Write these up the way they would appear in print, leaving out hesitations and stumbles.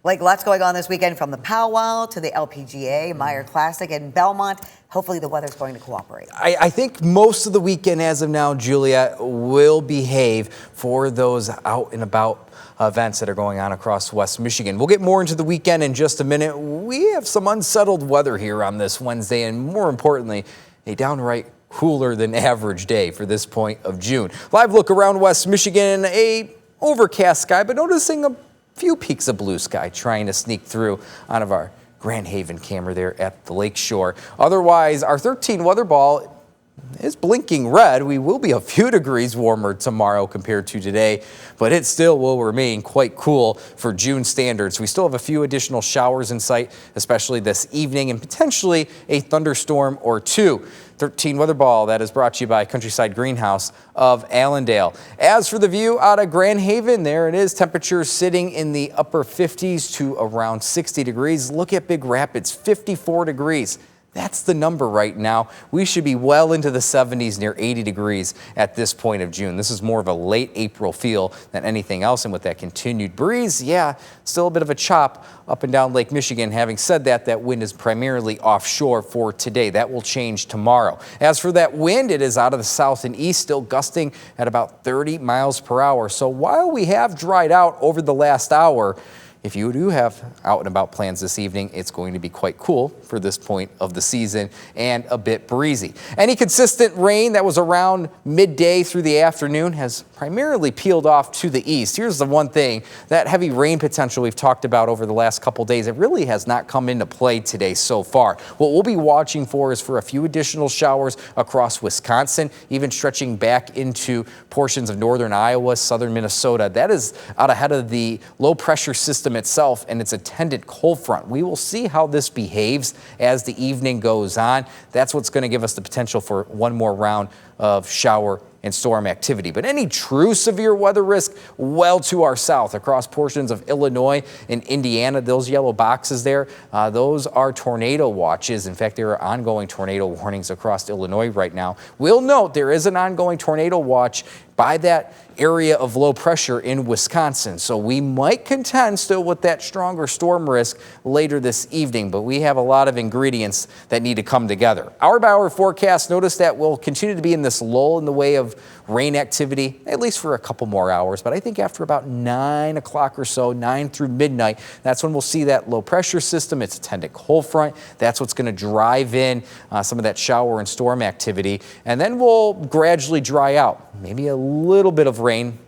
Like, lots going on this weekend, from the powwow to the LPGA, Meyer Classic, and Belmont. Hopefully the weather's going to cooperate. I think most of the weekend as of now, Julia, will behave for those out and about events that are going on across West Michigan. We'll get more into the weekend in just a minute. We have some unsettled weather here on this Wednesday, and more importantly, a downright cooler than average day for this point of June. Live look around West Michigan, a overcast sky, but noticing a few peaks of blue sky trying to sneak through out of our Grand Haven camera there at the lake shore. Otherwise, our 13 weather ball is blinking red. We will be a few degrees warmer tomorrow compared to today, but it still will remain quite cool for June standards. We still have a few additional showers in sight, especially this evening, and potentially a thunderstorm or two. 13 weather ball, that is brought to you by Countryside Greenhouse of Allendale. As for the view out of Grand Haven, there it is. Temperatures sitting in the upper 50s to around 60 degrees. Look at Big Rapids, 54 degrees. That's the number right now. We should be well into the 70s, near 80 degrees at this point of June. This is more of a late April feel than anything else. And with that continued breeze, yeah, still a bit of a chop up and down Lake Michigan. Having said that, that wind is primarily offshore for today. That will change tomorrow. As for that wind, it is out of the south and east, still gusting at about 30 miles per hour. So while we have dried out over the last hour, if you do have out and about plans this evening, it's going to be quite cool for this point of the season and a bit breezy. Any consistent rain that was around midday through the afternoon has primarily peeled off to the east. Here's the one thing, that heavy rain potential we've talked about over the last couple days, it really has not come into play today so far. What we'll be watching for is for a few additional showers across Wisconsin, even stretching back into portions of northern Iowa, southern Minnesota. That is out ahead of the low pressure system itself and its attendant cold front. We will see how this behaves as the evening goes on. That's what's going to give us the potential for one more round of shower and storm activity. But any true severe weather risk well to our south across portions of Illinois and Indiana, those yellow boxes there, those are tornado watches. In fact, there are ongoing tornado warnings across Illinois right now. We'll note there is an ongoing tornado watch by that area of low pressure in Wisconsin. So we might contend still with that stronger storm risk later this evening, but we have a lot of ingredients that need to come together. Hour by hour forecast, notice that we'll continue to be in this lull in the way of rain activity, at least for a couple more hours. But I think after about 9 o'clock or so, 9 through midnight, that's when we'll see that low pressure system, its attendant cold front. That's what's going to drive in some of that shower and storm activity. And then we'll gradually dry out. Maybe a little bit of rain,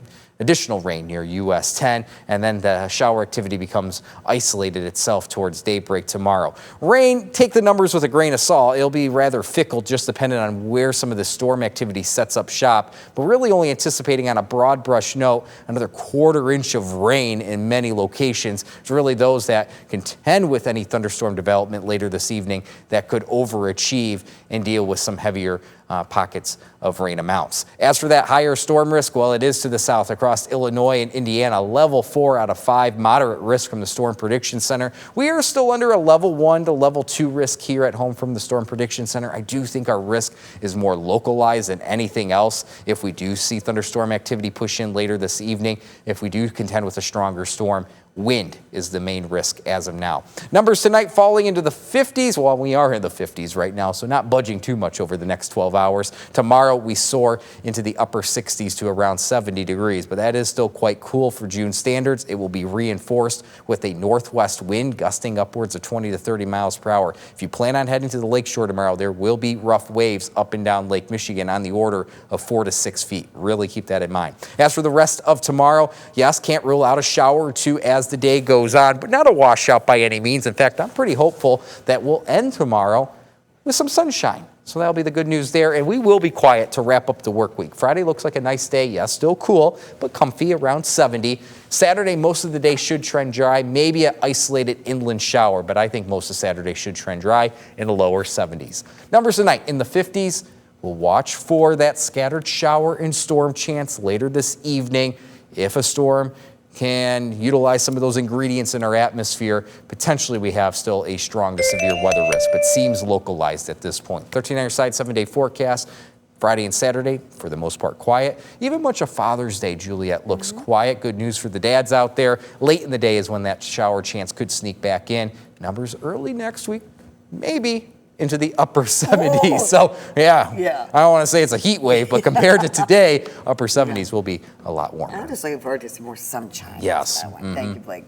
additional rain near US 10, and then the shower activity becomes isolated itself towards daybreak tomorrow. Rain, take the numbers with a grain of salt. It'll be rather fickle, just dependent on where some of the storm activity sets up shop, but really only anticipating on a broad brush note another quarter-inch of rain in many locations. It's really those that contend with any thunderstorm development later this evening that could overachieve and deal with some heavier pockets of rain amounts. As for that higher storm risk, well, it is to the south across Illinois and Indiana, level 4 out of 5, moderate risk from the Storm Prediction Center. We are still under a level 1 to level 2 risk here at home from the Storm Prediction Center. I do think our risk is more localized than anything else. If we do see thunderstorm activity push in later this evening, if we do contend with a stronger storm, wind is the main risk as of now. Numbers tonight falling into the 50s. Well, we are in the 50s right now, so not budging too much over the next 12 hours. Tomorrow, we soar into the upper 60s to around 70 degrees, but that is still quite cool for June standards. It will be reinforced with a northwest wind gusting upwards of 20 to 30 miles per hour. If you plan on heading to the lakeshore tomorrow, there will be rough waves up and down Lake Michigan on the order of 4 to 6 feet. Really keep that in mind. As for the rest of tomorrow, yes, can't rule out a shower or two as the day goes on, but not a washout by any means. In fact, I'm pretty hopeful that we'll end tomorrow with some sunshine. So that'll be the good news there, and we will be quiet to wrap up the work week. Friday looks like a nice day. Yes, still cool, but comfy, around 70. Saturday, most of the day should trend dry, maybe an isolated inland shower, but I think most of Saturday should trend dry in the lower 70s. Numbers tonight in the 50s. We'll watch for that scattered shower and storm chance later this evening. If a storm can utilize some of those ingredients in our atmosphere, potentially we have still a strong to severe weather risk, but seems localized at this point. 13 on your side, 7-day forecast. Friday and Saturday, for the most part, quiet. Even much of Father's Day, Juliet, looks quiet. Good news for the dads out there. Late in the day is when that shower chance could sneak back in. Numbers early next week, maybe into the upper 70s. So, yeah, I don't want to say it's a heat wave, but compared to today, upper 70s will be a lot warmer. I'm just looking forward to some more sunshine. Yes. Thank you, Blake.